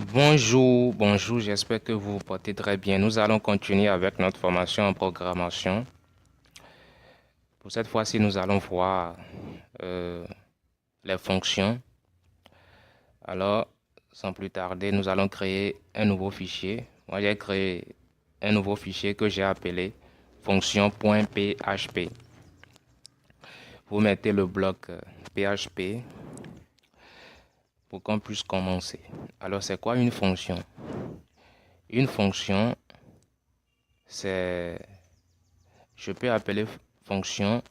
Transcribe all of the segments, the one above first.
Bonjour, j'espère que vous vous portez très bien. Nous allons continuer avec notre formation en programmation. Pour cette fois-ci, nous allons voir euh, les fonctions. Alors, sans plus tarder, nous allons créer un nouveau fichier. Moi, j'ai créé un nouveau fichier que j'ai appelé fonction.php. Vous mettez le bloc PHP pour qu'on puisse commencer. Alors, c'est quoi une fonction? Une fonction, c'est... Je peux appeler fonction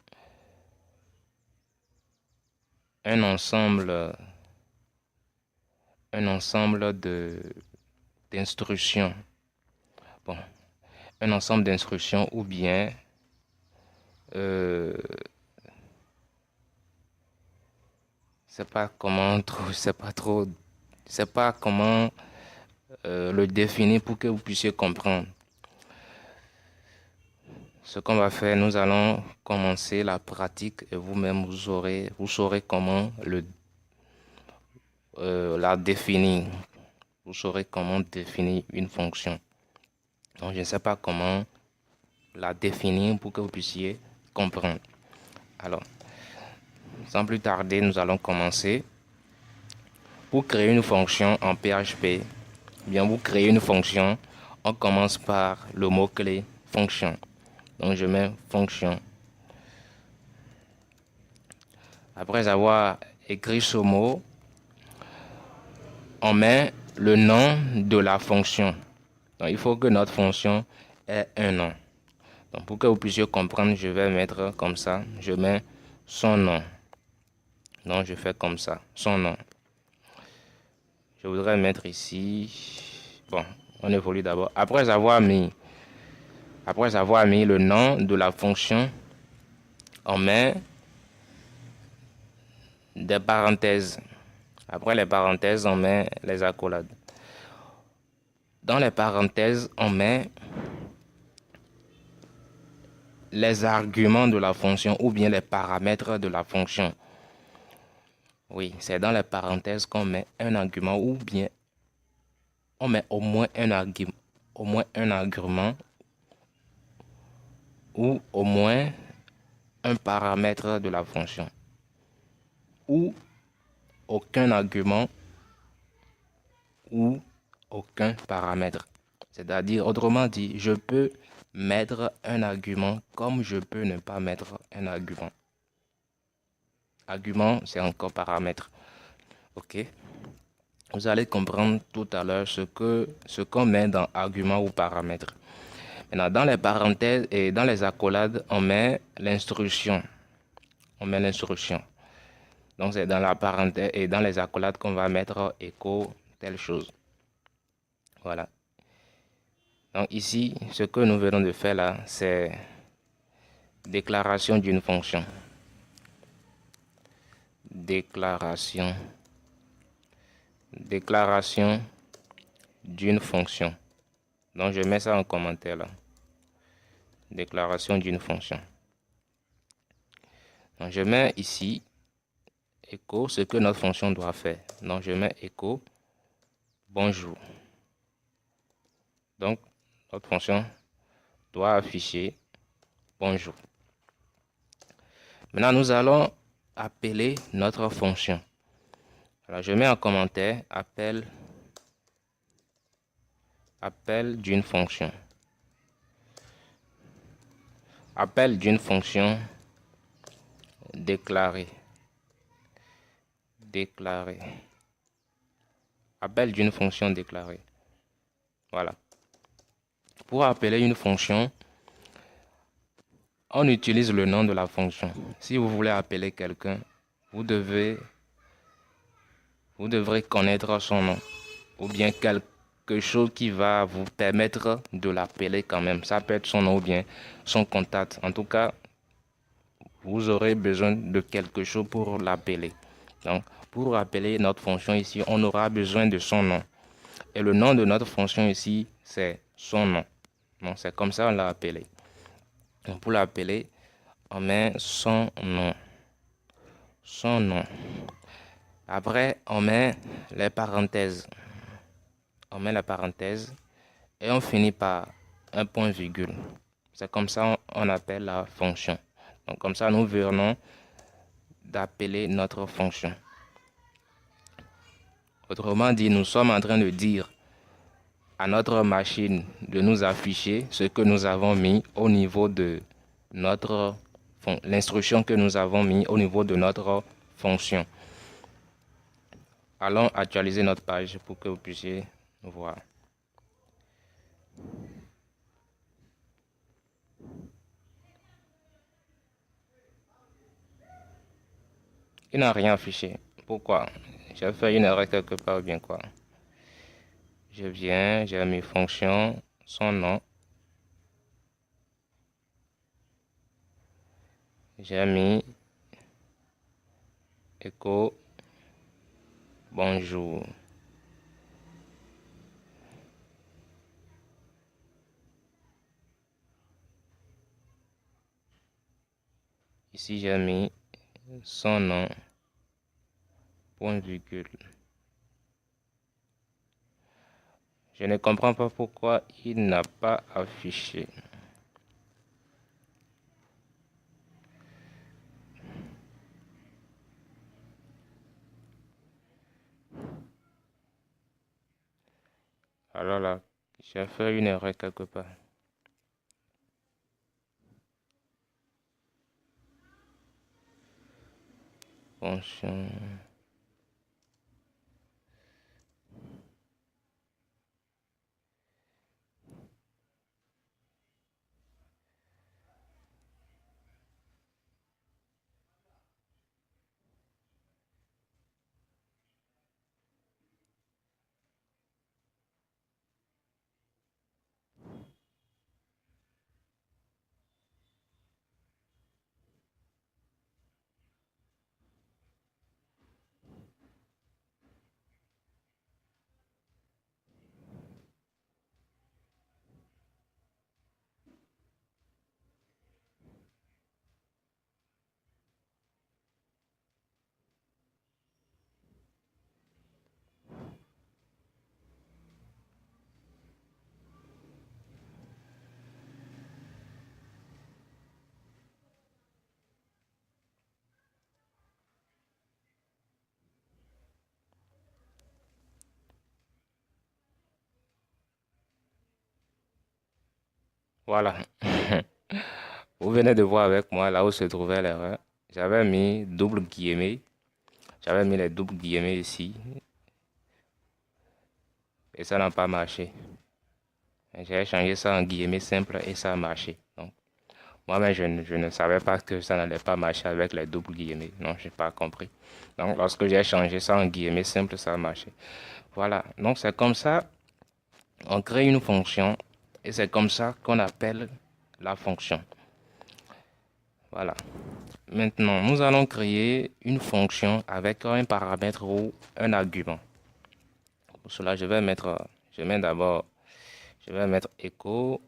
un ensemble, de d'instructions. Bon, un ensemble d'instructions ou bien euh, c'est pas comment trop, c'est pas comment le définir pour que vous puissiez comprendre. Ce qu'on va faire, nous allons commencer la pratique et vous-même vous saurez comment la définir. Vous saurez comment définir une fonction. Donc, je ne sais pas comment la définir pour que vous puissiez comprendre. Alors, sans plus tarder, nous allons commencer. Pour créer une fonction en PHP, bien vous créez une fonction, on commence par le mot-clé fonction. Donc, je mets fonction. Après avoir écrit ce mot, on met le nom de la fonction. Donc, il faut que notre fonction ait un nom. Donc, pour que vous puissiez comprendre, je vais mettre comme ça. Je mets son nom. Donc, je fais comme ça, son nom. Je voudrais mettre ici. Bon, on évolue d'abord. Après avoir mis le nom de la fonction, on met des parenthèses. Après les parenthèses, on met les accolades. Dans les parenthèses, on met les arguments de la fonction ou bien les paramètres de la fonction. Oui, c'est dans les parenthèses qu'on met un argument ou bien on met au moins un argument ou au moins un paramètre de la fonction ou aucun argument ou aucun paramètre. C'est-à-dire, autrement dit, je peux mettre un argument comme je peux ne pas mettre un argument. Argument, c'est encore paramètre. OK? Vous allez comprendre tout à l'heure ce qu'on met dans argument ou paramètre. Maintenant, dans les parenthèses et dans les accolades, on met l'instruction. On met l'instruction. Donc, c'est dans la parenthèse et dans les accolades qu'on va mettre écho, telle chose. Voilà. Donc, ici, ce que nous venons de faire là, c'est déclaration d'une fonction. Déclaration. Déclaration d'une fonction. Donc, je mets ça en commentaire là. Déclaration d'une fonction. Donc, je mets ici écho ce que notre fonction doit faire. Donc, je mets écho bonjour. Donc, notre fonction doit afficher bonjour. Maintenant, nous allons appeler notre fonction. Alors, je mets en commentaire appel d'une fonction. Appel d'une fonction déclarée. Déclarée. Appel d'une fonction déclarée. Voilà. Pour appeler une fonction, on utilise le nom de la fonction. Si vous voulez appeler quelqu'un, vous devrez connaître son nom ou bien quelque chose qui va vous permettre de l'appeler quand même. Ça peut être son nom ou bien son contact. En tout cas, vous aurez besoin de quelque chose pour l'appeler. Donc, pour appeler notre fonction ici, on aura besoin de son nom. Et le nom de notre fonction ici, c'est son nom. Donc, c'est comme ça on l'a appelé. Donc, pour l'appeler, on met son nom. Son nom. Après, on met les parenthèses. on met la parenthèse et on finit par un point virgule. C'est comme ça on appelle la fonction. Donc comme ça, nous venons d'appeler notre fonction. Autrement dit, nous sommes en train de dire à notre machine de nous afficher ce que nous avons mis au niveau de l'instruction que nous avons mis au niveau de notre fonction. Allons actualiser notre page pour que vous puissiez voir. Il n'a rien affiché. Pourquoi? J'ai fait une erreur quelque part ou bien quoi? Je viens, j'ai mis fonction, son nom. J'ai mis écho, bonjour. Ici, j'ai mis son nom, point virgule. Je ne comprends pas pourquoi il n'a pas affiché. Alors là, j'ai fait une erreur quelque part. Fonction. Voilà. Vous venez de voir avec moi là où se trouvait l'erreur. J'avais mis double guillemets. J'avais mis les doubles guillemets ici. Et ça n'a pas marché. J'ai changé ça en guillemets simple et ça a marché. Donc, moi-même, je ne savais pas que ça n'allait pas marcher avec les doubles guillemets. Non, je n'ai pas compris. Donc, lorsque j'ai changé ça en guillemets simple, ça a marché. Voilà. Donc, c'est comme ça, on crée une fonction et c'est comme ça qu'on appelle la fonction. Voilà. Maintenant, nous allons créer une fonction avec un paramètre ou un argument. Pour cela, je vais mettre écho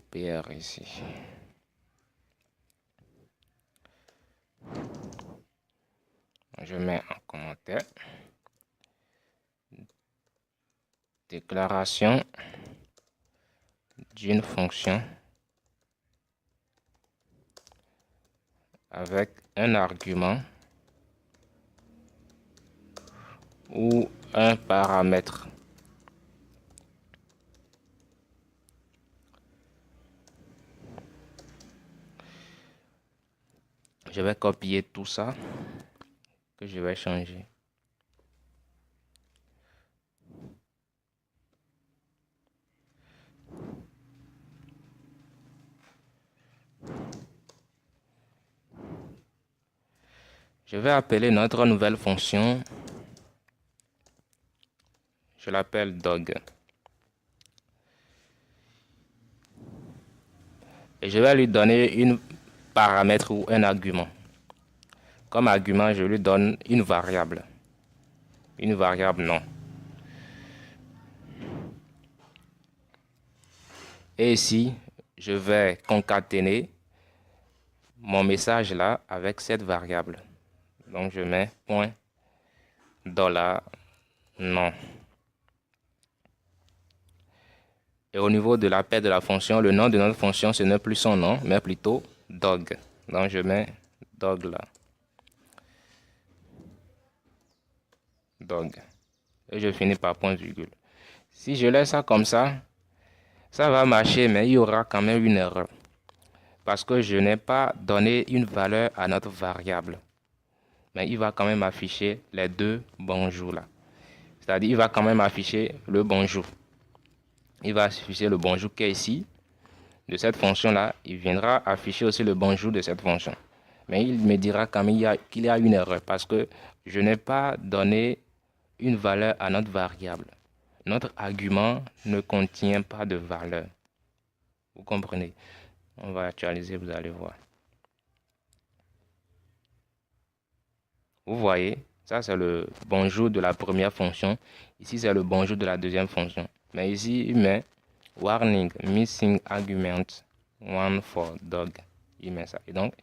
PR ici. Je mets en commentaire déclaration d'une fonction avec un argument ou un paramètre. Je vais copier tout ça que je vais changer. Je vais appeler notre nouvelle fonction. Je l'appelle dog. Et je vais lui donner une paramètre ou un argument. Comme argument, je lui donne une variable. Une variable nom. Et ici, je vais concaténer mon message là avec cette variable. Donc, je mets point $, Non. Et au niveau de l'appel de la fonction, le nom de notre fonction, ce n'est plus son nom, mais plutôt dog. Donc, je mets dog là. Dog. Et je finis par point virgule. Si je laisse ça comme ça va marcher, mais il y aura quand même une erreur. Parce que je n'ai pas donné une valeur à notre variable. Mais il va quand même afficher les deux bonjours là. C'est-à-dire, il va quand même afficher le bonjour. Il va afficher le bonjour qui est ici. De cette fonction-là, il viendra afficher aussi le bonjour de cette fonction. Mais il me dira quand même qu'il y a une erreur parce que je n'ai pas donné une valeur à notre variable. Notre argument ne contient pas de valeur. Vous comprenez? On va actualiser, vous allez voir. Vous voyez, ça c'est le bonjour de la première fonction. Ici, c'est le bonjour de la deuxième fonction. Mais ici, il met warning, missing argument, one for dog. Il met ça. Et donc,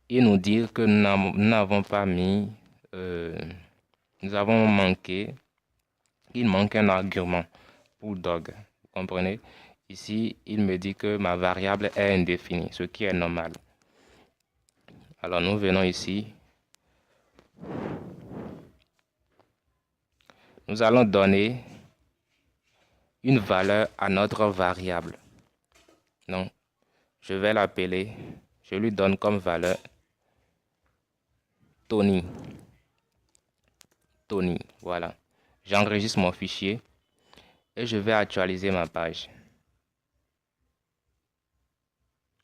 il nous dit que nous n'avons pas mis, nous avons manqué, il manque un argument pour dog. Vous comprenez? Ici, il me dit que ma variable est indéfinie, ce qui est normal. Alors, nous venons ici. Nous allons donner une valeur à notre variable. Donc, je vais l'appeler, je lui donne comme valeur Tony. Tony, voilà. J'enregistre mon fichier et je vais actualiser ma page.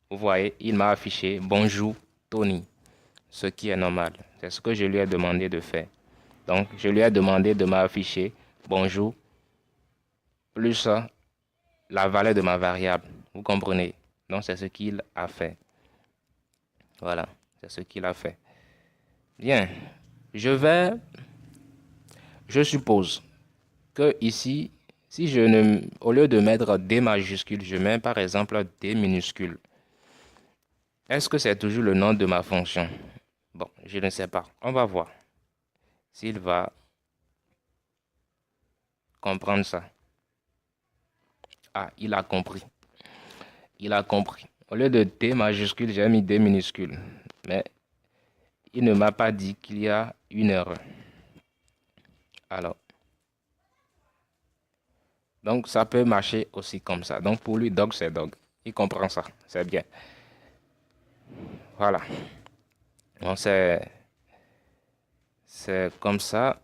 Vous voyez, il m'a affiché bonjour Tony, ce qui est normal. C'est ce que je lui ai demandé de faire. Donc, je lui ai demandé de m'afficher bonjour plus la valeur de ma variable. Vous comprenez? Donc, c'est ce qu'il a fait. Voilà, c'est ce qu'il a fait. Bien, je suppose que ici, si je ne, au lieu de mettre D majuscule, je mets par exemple D minuscule. Est-ce que c'est toujours le nom de ma fonction? Bon, je ne sais pas. On va voir s'il va comprendre ça. Ah, il a compris. Il a compris. Au lieu de D majuscule, j'ai mis D minuscule. Mais il ne m'a pas dit qu'il y a une erreur. Alors, donc ça peut marcher aussi comme ça. Donc pour lui, dog, c'est dog. Il comprend ça. C'est bien. Voilà. Donc c'est comme ça.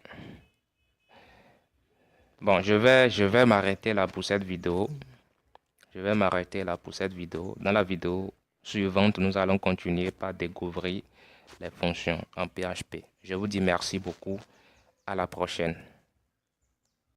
Bon, je vais m'arrêter là pour cette vidéo. Je vais m'arrêter là pour cette vidéo. Dans la vidéo suivante, nous allons continuer par découvrir les fonctions en PHP. Je vous dis merci beaucoup. À la prochaine.